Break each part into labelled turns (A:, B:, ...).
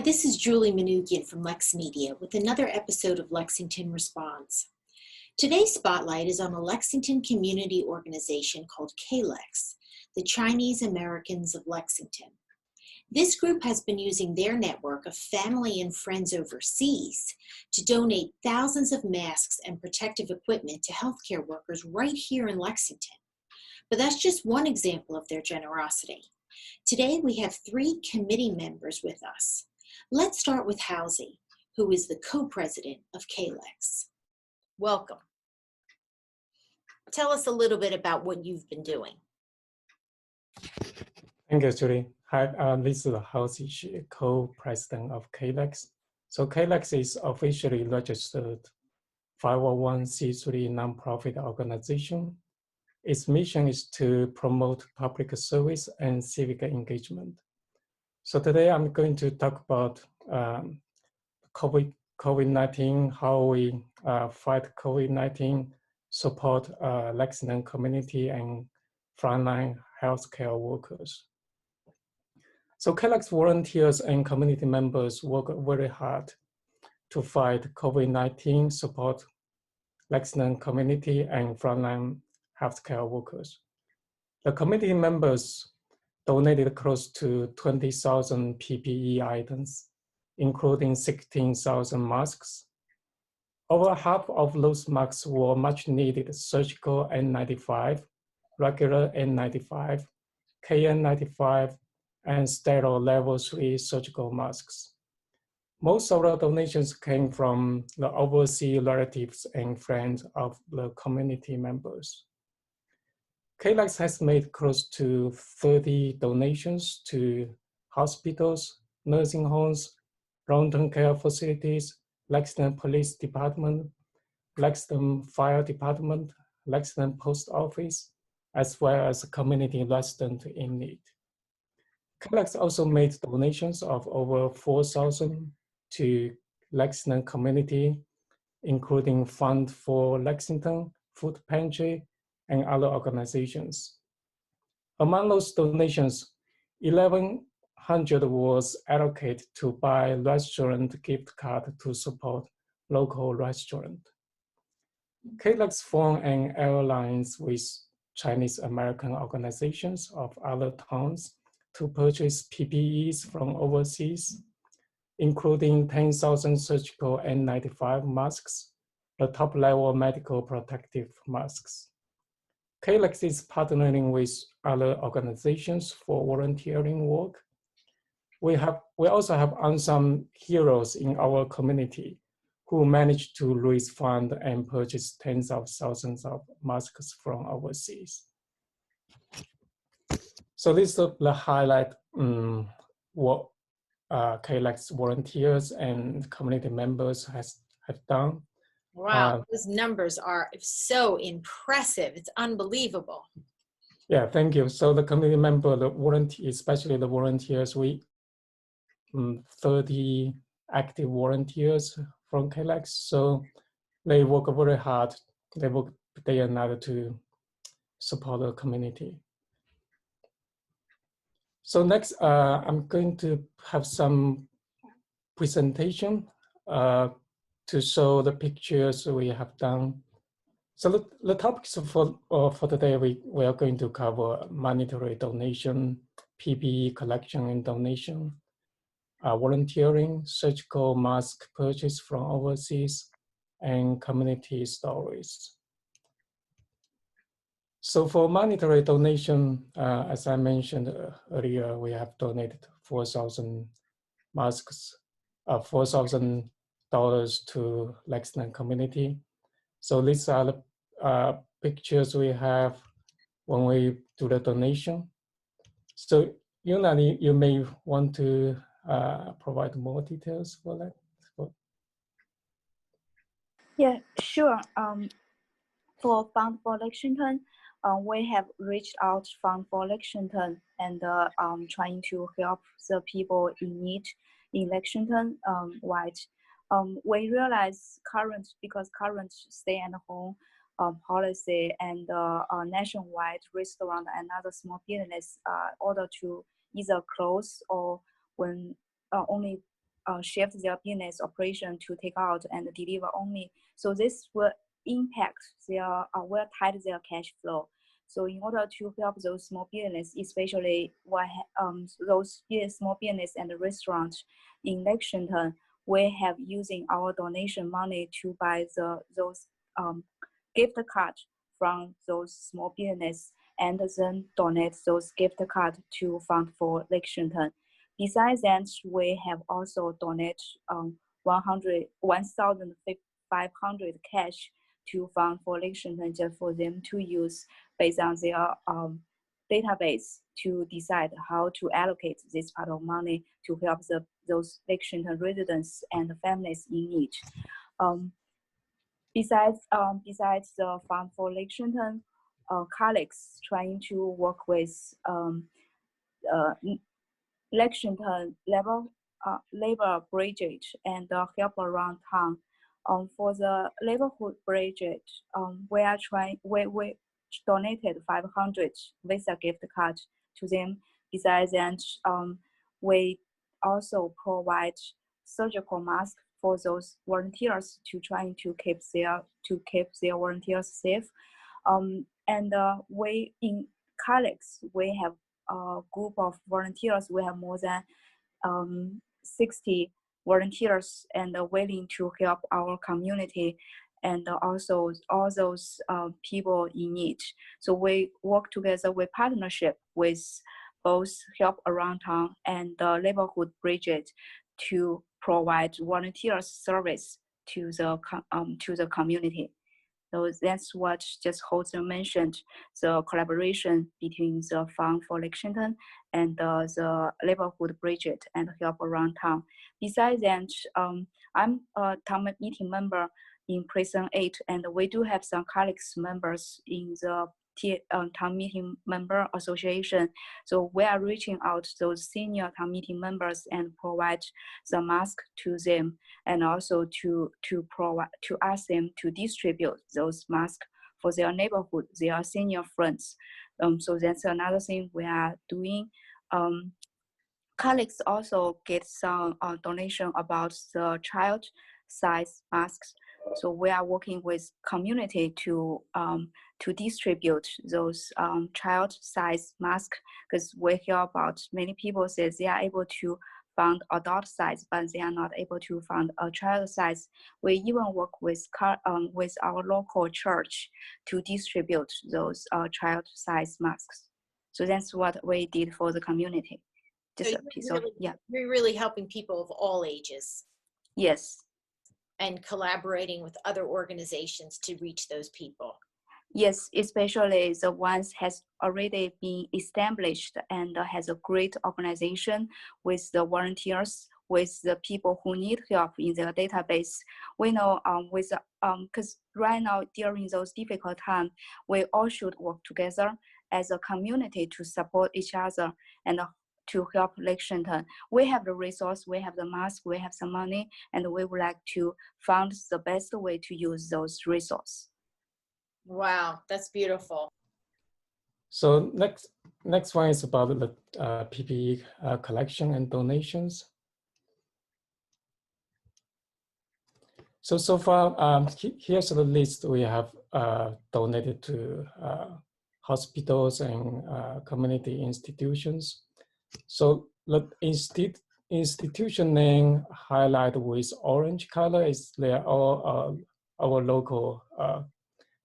A: this is Julie Manoogian from LexMedia with another episode of Lexington Responds. Today's spotlight is on a Lexington community organization called CALex, the Chinese Americans of Lexington. This group has been using their network of family and friends overseas to donate thousands of masks and protective equipment to healthcare workers right here in Lexington. But that's just one example of their generosity. Today we have 3 committee members with us. Let's start with Halsey, who is the co-president of CALex. Welcome. Tell us a little bit about what you've been doing.
B: Thank you, Julie. Hi, this is Halsey, co-president of CALex. So CALex is officially registered 501c3 nonprofit organization. Its mission is to promote public service and civic engagement. So today I'm going to talk about COVID-19, how we fight COVID-19, support Lexington community and frontline healthcare workers. So CALex volunteers and community members work very hard to fight COVID-19, support Lexington community and frontline healthcare workers. The community members donated close to 20,000 PPE items, including 16,000 masks. Over half of those masks were much needed surgical N95, regular N95, KN95, and sterile level 3 surgical masks. Most of the donations came from the overseas relatives and friends of the community members. CALex has made close to 30 donations to hospitals, nursing homes, long-term care facilities, Lexington Police Department, Lexington Fire Department, Lexington Post Office, as well as community residents in need. CALex also made donations of over 4,000 to Lexington community, including Fund for Lexington, Food Pantry, and other organizations. Among those donations, 1,100 was allocated to buy restaurant gift card to support local restaurant. CALex formed an alliance with Chinese American organizations of other towns to purchase PPEs from overseas, including 10,000 surgical N95 masks, the top-level medical protective masks. CALex is partnering with other organizations for volunteering work. We also have unsung heroes in our community who managed to raise funds and purchase tens of thousands of masks from overseas. So this is the highlight what CALex volunteers and community members have done.
A: Wow, those numbers are so impressive. It's unbelievable.
B: Yeah, thank you. So the community member, the volunteers, especially the volunteers, we 30 active volunteers from CALex. So they work very hard. They work day and night to support the community. So next, I'm going to have some presentation to show the pictures we have done. So the topics for today, we are going to cover monetary donation, PPE collection and donation, volunteering, surgical mask purchase from overseas, and community stories. So for monetary donation, as I mentioned earlier, we have donated 4,000 masks, $4,000 to Lexington community. So these are the pictures we have when we do the donation. So Yunani, you may want to provide more details for that.
C: Yeah, sure. For Fund for Lexington, we have reached out Fund for Lexington and trying to help the people in need in Lexington. We realize because current stay-at-home policy and nationwide restaurant and other small business order to either close or when only shift their business operation to take out and deliver only. So this will impact their, will tight their cash flow. So in order to help those small business, especially those small business and restaurants in Lexington, we have using our donation money to buy those gift cards from those small business and then donate those gift cards to Fund for Lexington. Besides that, we have also donated 1,500 cash to Fund for Lexington just for them to use based on their database to decide how to allocate this part of money to help those Lexington residents and families in need. Besides the Fund for Lexington, CALex trying to work with Lexington labor bridge and help around town. For the neighborhood bridge, we donated 500 Visa gift cards to them. Besides that, we also provide surgical masks for those volunteers to trying to keep their volunteers safe. And we in CALex, we have a group of volunteers. We have more than 60 volunteers and willing to help our community and also all those people in need. So we work together with partnership with both Help Around Town and the Neighborhood Bridges to provide volunteer service to the community. So that's what just Jose mentioned, the collaboration between the Fund for Lexington and the Neighborhood Bridget and Help Around Town. Besides that, I'm a town meeting member in Precinct 8, and we do have some CALex members in the town meeting member association. So we are reaching out to those senior town meeting members and provide the mask to them, and also to ask them to distribute those masks for their neighborhood, their senior friends. So that's another thing we are doing. CALex also gets some donation about the child size masks. So we are working with community to distribute those child size masks, because we hear about many people say they are able to find adult size, but they are not able to find a child size. We even work with our local church to distribute those child size masks. So that's what we did for the community. Just
A: so
C: a piece of, yeah.
A: You're really helping people of all ages.
C: Yes.
A: And collaborating with other organizations to reach those people.
C: Yes, especially the ones has already been established and has a great organization with the volunteers, with the people who need help in their database. We know because right now during those difficult times, we all should work together as a community to support each other and to help Lexington. We have the resource, we have the mask, we have some money, and we would like to find the best way to use those resources.
A: Wow, that's beautiful.
B: So next one is about the PPE collection and donations. So far, here's the list we have donated to hospitals and community institutions. So the institution name highlighted with orange color is they're all our local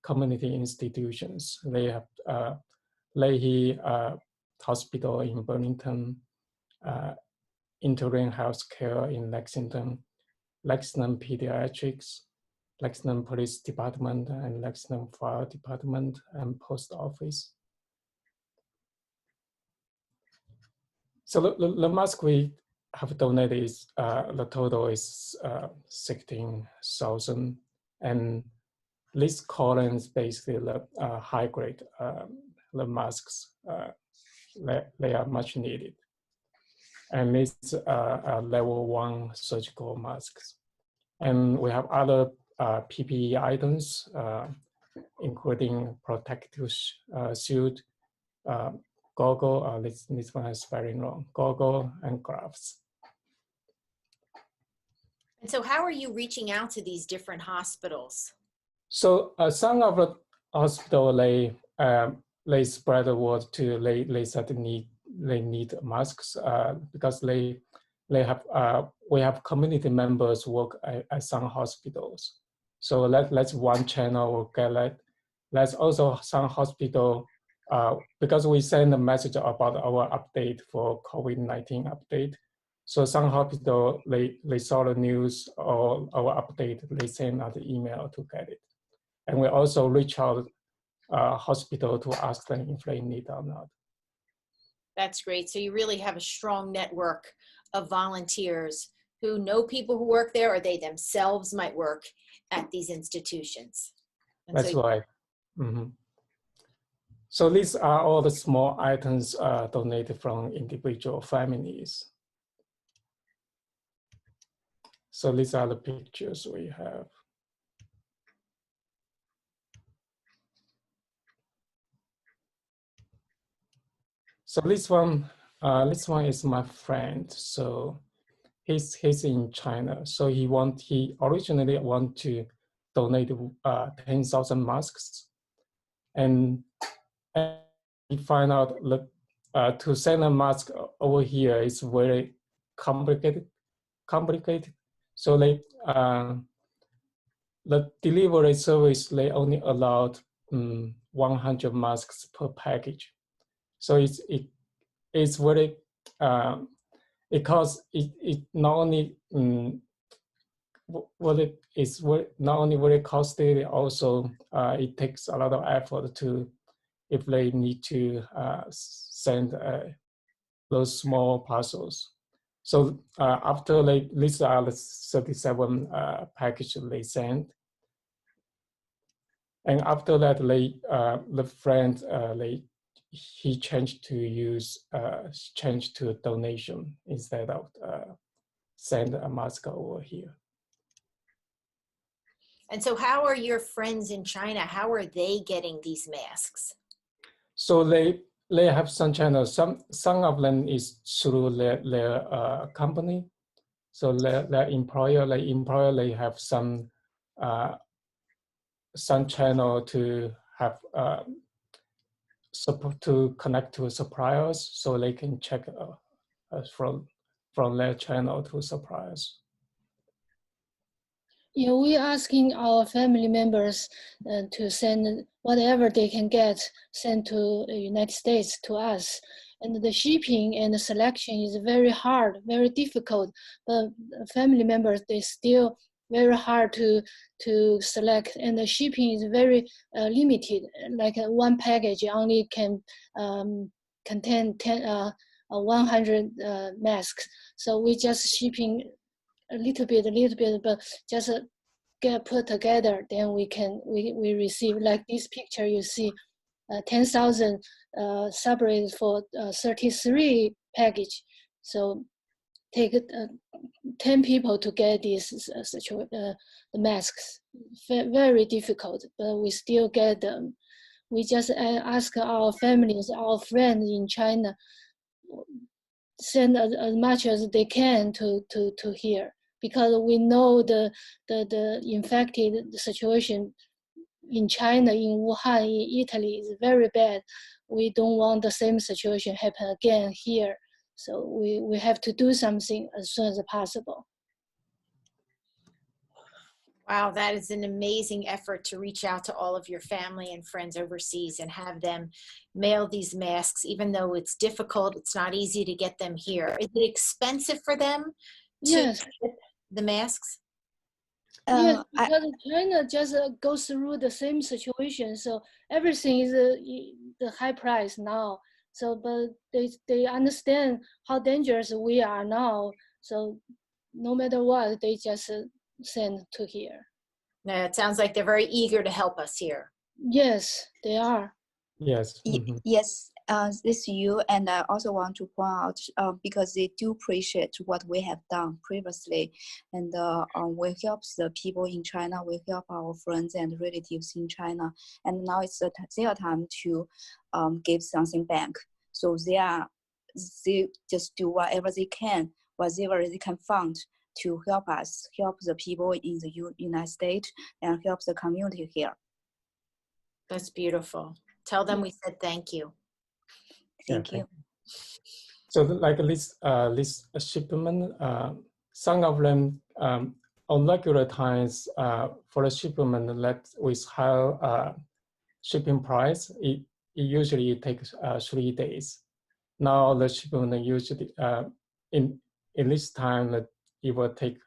B: community institutions. They have Leahy Hospital in Burlington, Interim Healthcare in Lexington, Lexington Pediatrics, Lexington Police Department, and Lexington Fire Department and Post Office. So the mask we have donated is the total is 16,000, and this column is basically the high grade the masks. They are much needed, and it's level 1 surgical masks. And we have other PPE items, including protective suit, goggle, this one is very long, goggle and gloves.
A: And so how are you reaching out to these different hospitals?
B: So some of the hospital they spread the word to they said they need masks because they have we have community members work at some hospitals. So that's one channel will get that. There's also some hospital because we send a message about our update for COVID-19 update. So some hospital they saw the news or our update, they send out the email to get it. And we also reach out hospital to ask them if they need or not.
A: That's great. So you really have a strong network of volunteers who know people who work there, or they themselves might work at these institutions. And
B: That's
A: so,
B: right. Mm-hmm. So these are all the small items donated from individual families. So these are the pictures we have. So this one is my friend. So he's in China. So he originally want to donate 10,000 masks, and he find out that to send a mask over here is very complicated. So the delivery service, they only allowed 100 masks per package. So it's very because it not only it is not only very costly, also it takes a lot of effort to if they need to send those small parcels. So after these are the 37 packages they sent. And after that, the friend, he changed to a donation instead of send a mask over here.
A: and so how are your friends in China? How are they getting these masks?
B: So they have some channels. Some of them is through their company. So their employer, they have some channel to have support to connect to suppliers, so they can check from their channel to suppliers.
D: Yeah, we're asking our family members to send whatever they can get sent to the United States to us. And the shipping and the selection is very hard, very difficult. But family members, they still very hard to select, and the shipping is very limited. Like one package only can contain 100 masks. So we just shipping a little bit, but just get put together, then we receive, like this picture you see, 10,000 separated for 33 package. So take 10 people to get these the masks. Very difficult, but we still get them. We just ask our families, our friends in China, send as much as they can to here, because we know the infected situation in China, in Wuhan, in Italy is very bad. We don't want the same situation happen again here. So we have to do something as soon as possible.
A: Wow, that is an amazing effort to reach out to all of your family and friends overseas and have them mail these masks, even though it's difficult, it's not easy to get them here. Is it expensive for them to
D: Yes.
A: ship the masks?
D: Yes, because China just goes through the same situation, so everything is the high price now. So, but they understand how dangerous we are now. So, no matter what, they just send to here.
A: No, it sounds like they're very eager to help us here.
D: Yes, they are.
B: Yes. Mm-hmm.
C: Yes, this is you, and I also want to point out because they do appreciate what we have done previously, and we help the people in China, we help our friends and relatives in China, and now it's their time to give something back. So they just do whatever they can find to help us, help the people in the United States, and help the community here.
A: That's beautiful. Tell them we said thank you.
C: Thank you.
B: So like this shipment, some of them on regular times for a shipment that with high shipping price, it usually takes 3 days. Now the shipment usually in this time that it will take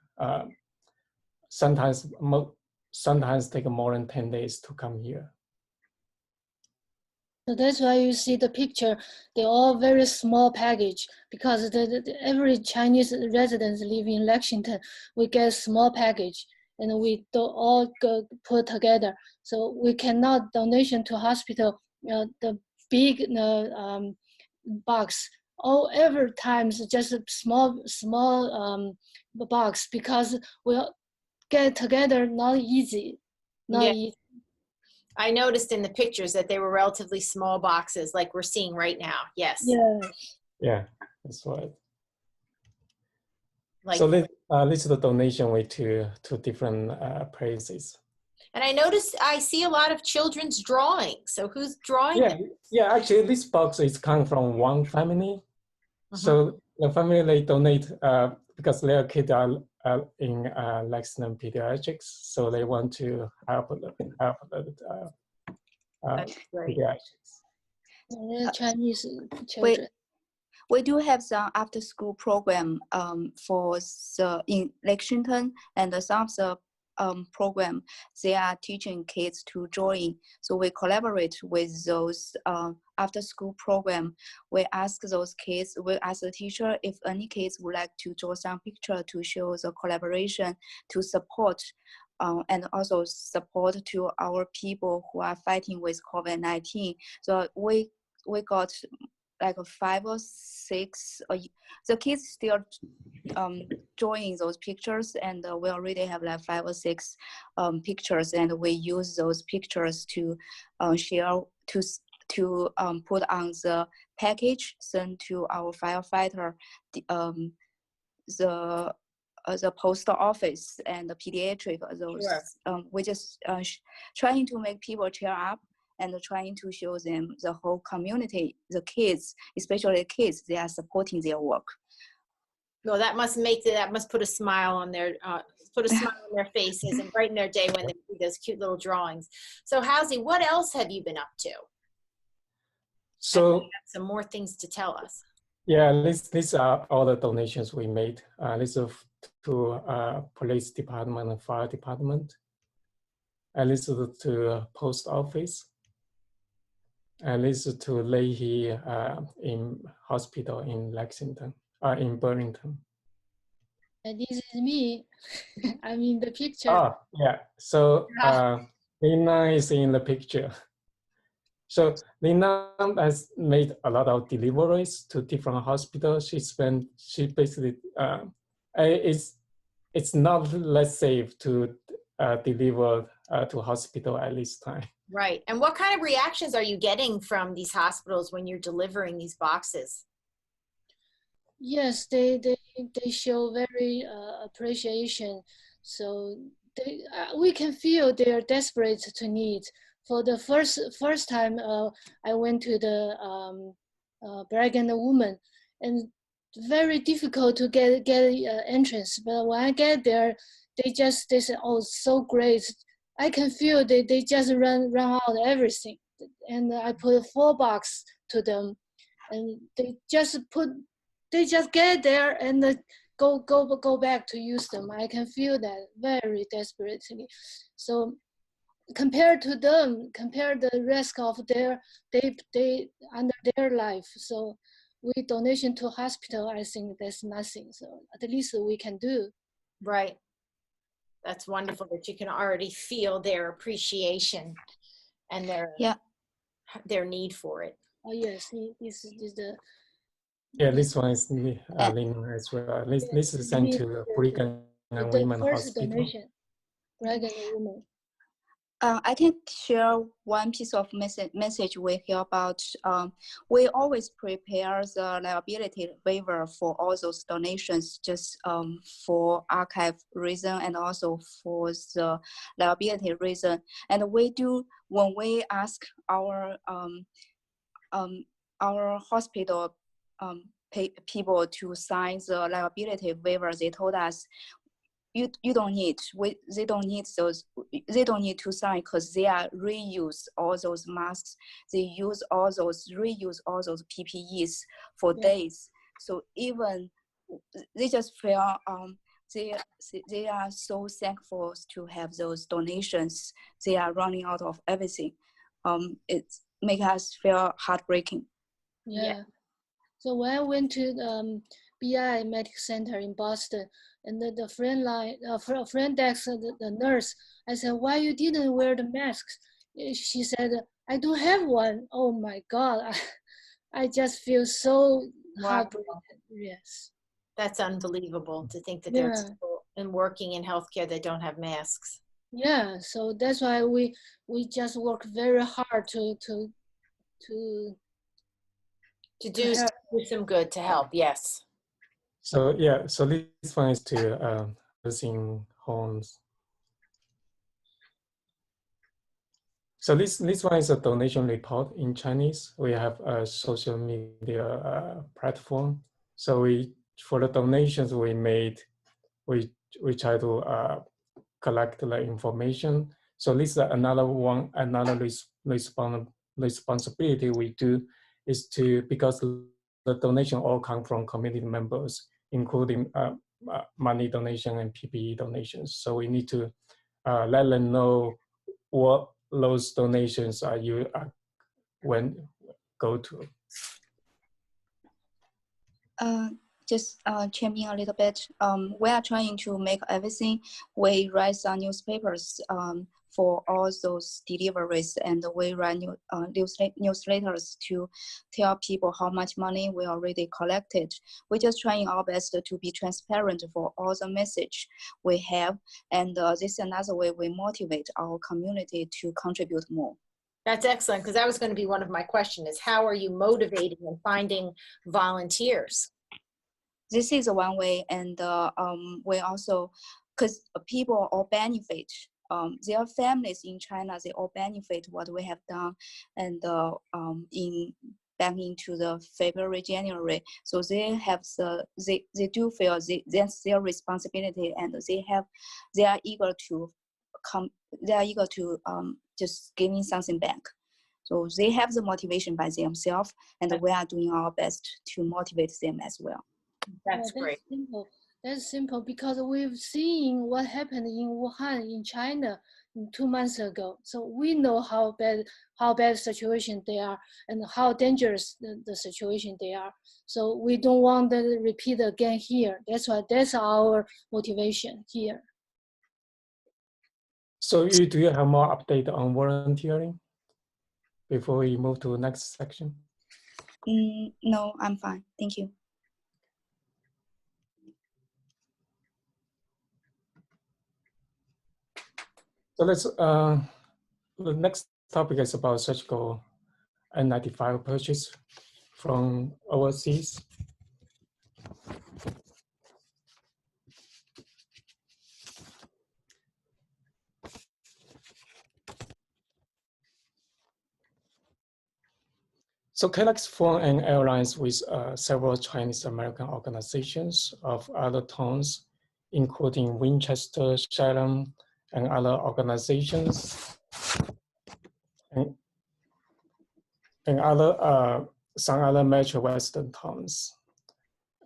B: sometimes take more than 10 days to come here.
D: So that's why you see the picture, they're all very small package because every Chinese residents live in Lexington, we get small package and we don't all go put together. So we cannot donation to hospital, the big box. Every time it's just a small box because we get together not easy, not easy.
A: I noticed in the pictures that they were relatively small boxes like we're seeing right now. Yes.
D: Yes.
B: Yeah, that's right.
A: Like,
B: so this is the donation way to different places.
A: and I noticed, I see a lot of children's drawings. So who's drawing them?
B: Yeah, actually this box is come from one family. So the family, they donate because their kids are in Lexington pediatrics, so they want to help the pediatrics.
D: Chinese children.
C: We do have some after-school program for in Lexington, and some of the program they are teaching kids to drawing. So we collaborate with those after-school program. We ask those kids, we ask the teacher if any kids would like to draw some picture to show the collaboration to support. And also support to our people who are fighting with COVID-19. So we got like 5 or 6. The kids still drawing those pictures, and we already have like 5 or 6 pictures, and we use those pictures to share to put on the package sent to our firefighter, the post office and the pediatric. Those we just trying to make people cheer up and trying to show them the whole community, the kids, especially the kids, they are supporting their work.
A: Well, that must put a smile on their faces and brighten their day when they see those cute little drawings. So Halsey, what else have you been up to?
B: So
A: some more things to tell us.
B: Yeah, these are all the donations we made. This is to police department and fire department. And this is to post office. And this is to Leahy in hospital in Lexington, in Burlington.
D: And this is me. I'm in the picture.
B: Oh, yeah. So Lina is in the picture. So Lina has made a lot of deliveries to different hospitals. She basically, it's not less safe to deliver to hospital at this time.
A: Right. And what kind of reactions are you getting from these hospitals when you're delivering these boxes?
D: Yes, they show very appreciation. So we can feel they are desperate to need. For the first time, I went to the pregnant woman, and very difficult to get entrance. But when I get there, they said, "Oh, so great." I can feel they just run out everything, and I put 4 boxes to them, and they just get there and go back to use them. I can feel that very desperately. So compared to them, compare the risk of they under their life. So with donation to hospital, I think there's nothing. So at least we can do.
A: Right. That's wonderful that you can already feel their appreciation and their need for it.
D: Oh yes, this is the.
B: Yeah, this one is Lina as well. This is sent to Brigham and Women
D: First
B: Hospital.
D: donation, Brigham and Women.
C: I can share one piece of message we hear about. We always prepare the liability waiver for all those donations, just for archive reason and also for the liability reason. And we do, when we ask our hospital people to sign the liability waiver, they told us, you don't need, they don't need to sign because they are reuse all those masks, they reuse all those PPEs for days. So even they just feel they are so thankful to have those donations. They are running out of everything. It makes us feel heartbreaking.
D: Yeah. So when I went to the BI Medical Center in Boston, and the friend asked the nurse, I said, why you didn't wear the masks? She said, I don't have one. Oh my God. I just feel so heartbroken. Yes.
A: That's unbelievable to think that there's people in working in healthcare that don't have masks.
D: Yeah, so that's why we just work very hard to
A: do some good, to help. Yes.
B: So yeah, so this one is to nursing homes. So this one is a donation report in Chinese. We have a social media platform. So for the donations we made, we try to collect the information. So this is another responsibility we do is to, because the donation all come from community members, including money donation and PPE donations. So we need to let them know what those donations are when go to.
C: Just chime in a little bit. We are trying to make everything. We write some newspapers for all those deliveries, and we write newsletters to tell people how much money we already collected. We're just trying our best to be transparent for all the message we have, and this is another way we motivate our community to contribute more.
A: That's excellent, because that was going to be one of my questions, is how are you motivating and finding volunteers?
C: This is one way, and we also, because people all benefit, their families in China, they all benefit what we have done, and back into the February, January, so they have they do feel that's their responsibility, and they are eager to just giving something back. So they have the motivation by themselves, and we are doing our best to motivate them as well.
A: That's great.
D: Simple. That's simple, because we've seen what happened in Wuhan, in China, 2 months ago. So we know how bad situation they are and how dangerous the situation they are. So we don't want to repeat again here. That's why that's our motivation here.
B: So do you have more update on volunteering before we move to the next section?
C: No, I'm fine. Thank you.
B: So let's, the next topic is about surgical N95 purchase from overseas. So CALex formed an alliance with several Chinese American organizations of other towns, including Winchester, Shalom, and other organizations, and some other major Western towns.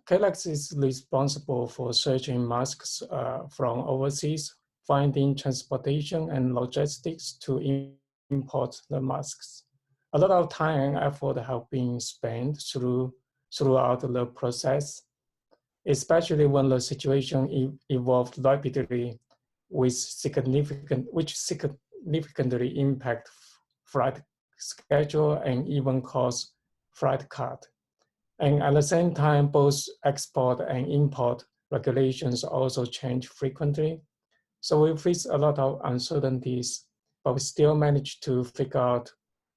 B: CALex is responsible for searching masks from overseas, finding transportation and logistics to import the masks. A lot of time and effort have been spent throughout the process, especially when the situation evolved rapidly, which significantly impact flight schedule and even cause flight cut. And at the same time, both export and import regulations also change frequently. So we face a lot of uncertainties but we still managed to figure out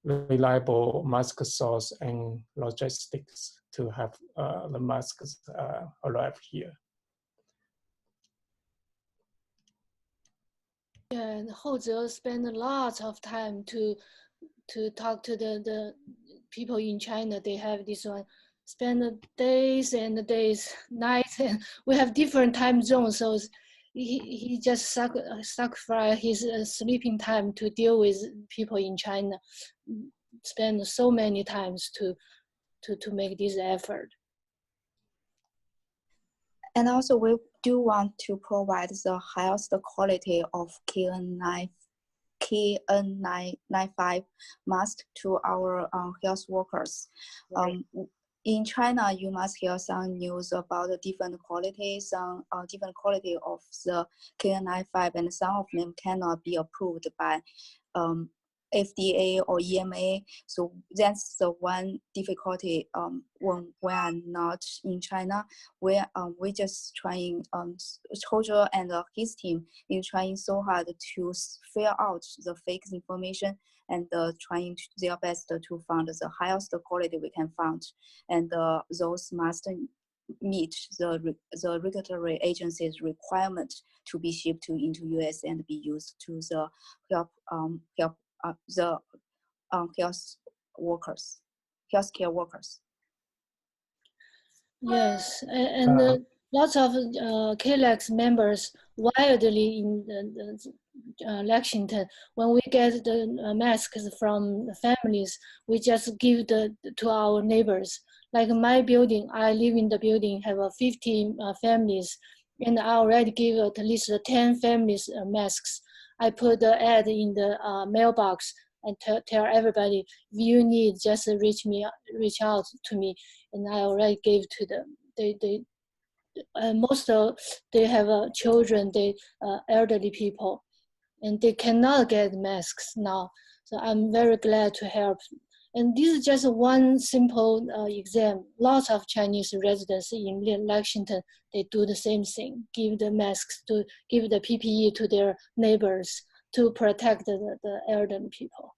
B: reliable mask source and logistics to have the masks arrive here.
D: Yeah, and Hozhe spent a lot of time to talk to the people in China. They have this one, spend days and days, nights, and we have different time zones. So he just sacrificed his sleeping time to deal with people in China. Spend so many times to make this effort.
C: And also we do want to provide the highest quality of KN95 mask to our health workers.
A: Right.
C: In China, you must hear some news about the different qualities, different quality of the KN95, and some of them cannot be approved by FDA or EMA. So that's the one difficulty when we are not in China. We just trying, Hozhe and his team is trying so hard to fill out the fake information and trying their best to find the highest quality we can find. And those must meet the regulatory agency's requirement to be shipped into US and be used to the health healthcare workers.
D: Yes, and lots of CALex members widely in Lexington. When we get the masks from the families, we just give to our neighbors. Like my building, I live in the building, have 15 families, and I already give at least 10 families masks. I put the ad in the mailbox and tell everybody, if you need, just reach out to me, and I already gave to them. Most of they have children, elderly people, and they cannot get masks now. So I'm very glad to help. And this is just one simple exam. Lots of Chinese residents in Lexington, they do the same thing, give the masks, to give the PPE to their neighbors to protect the elderly people.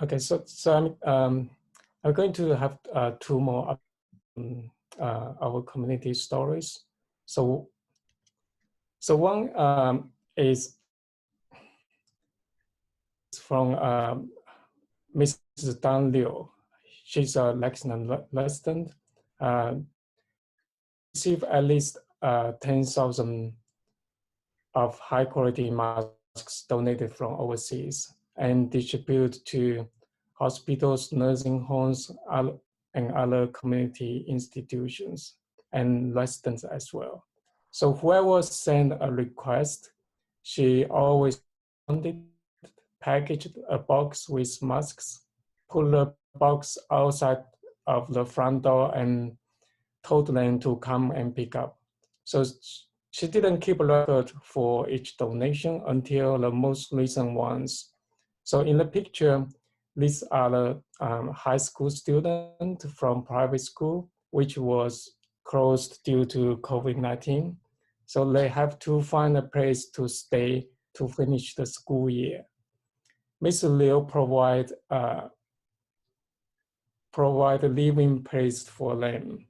B: Okay, so I'm going to have two more our community stories. So one is from Mrs. Dan Liu. She's a Lexington resident. Received at least 10,000 of high quality masks donated from overseas and distributed to hospitals, nursing homes, and other community institutions and residents as well. So whoever sent a request, she always packaged a box with masks, put the box outside of the front door and told them to come and pick up. So she didn't keep a record for each donation until the most recent ones. So in the picture, these are the high school students from private school, which was closed due to COVID-19. So they have to find a place to stay to finish the school year. Mr. Liu provide a living place for them.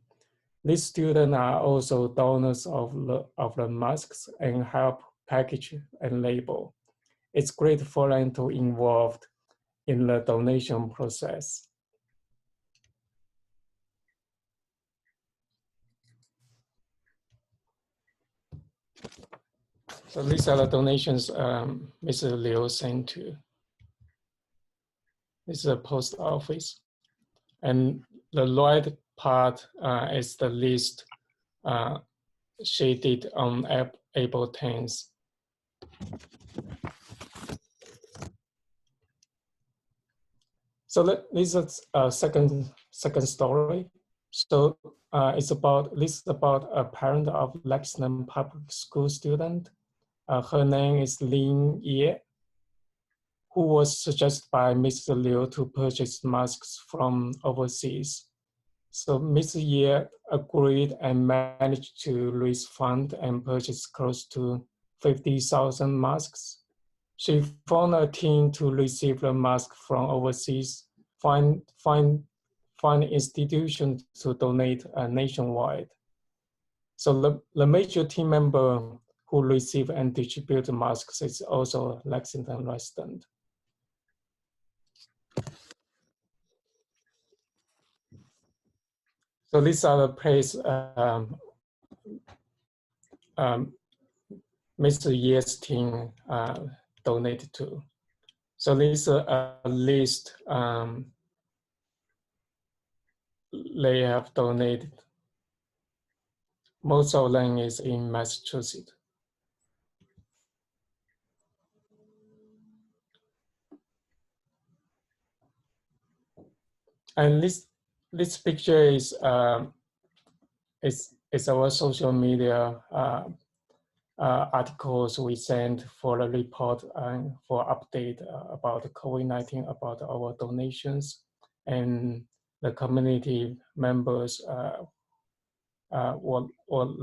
B: These students are also donors of the masks and help package and label. It's great for them to involved in the donation process. So these are the donations Mr. Liu sent to. This is a post office. And the right part is the list she did on April 10th. So this is a second story. So it's about a parent of Lexington public school student. Her name is Lin Ye, who was suggested by Mr. Liu to purchase masks from overseas. So Mr. Ye agreed and managed to raise funds and purchase close to 50,000 masks. She found a team to receive the mask from overseas, find institutions to donate nationwide. So the major team member who receive and distribute the masks is also Lexington resident. So these are the places Mr. Ye's team donated to. So this is a list they have donated. Most of them is in Massachusetts. And this picture is our social media articles we sent for the report and for update about the COVID-19, about our donations and the community members, what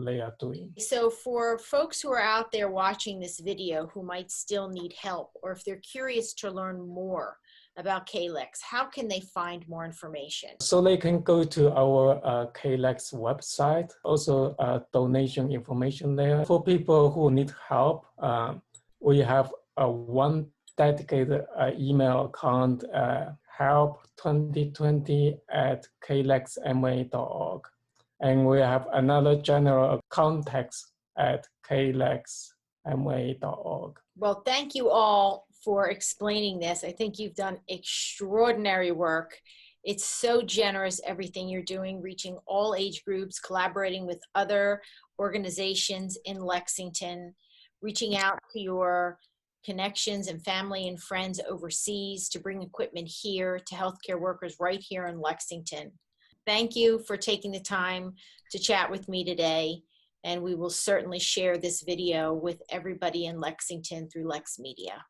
B: they are doing.
A: So for folks who are out there watching this video who might still need help, or if they're curious to learn more about CALex, how can they find more information?
B: So they can go to our CALex website, also donation information there. For people who need help, we have one dedicated email account, help2020@calexma.org. And we have another general contacts at calexma.org.
A: Well, thank you all for explaining this. I think you've done extraordinary work. It's so generous, everything you're doing, reaching all age groups, collaborating with other organizations in Lexington, reaching out to your connections and family and friends overseas to bring equipment here to healthcare workers right here in Lexington. Thank you for taking the time to chat with me today. And we will certainly share this video with everybody in Lexington through LexMedia.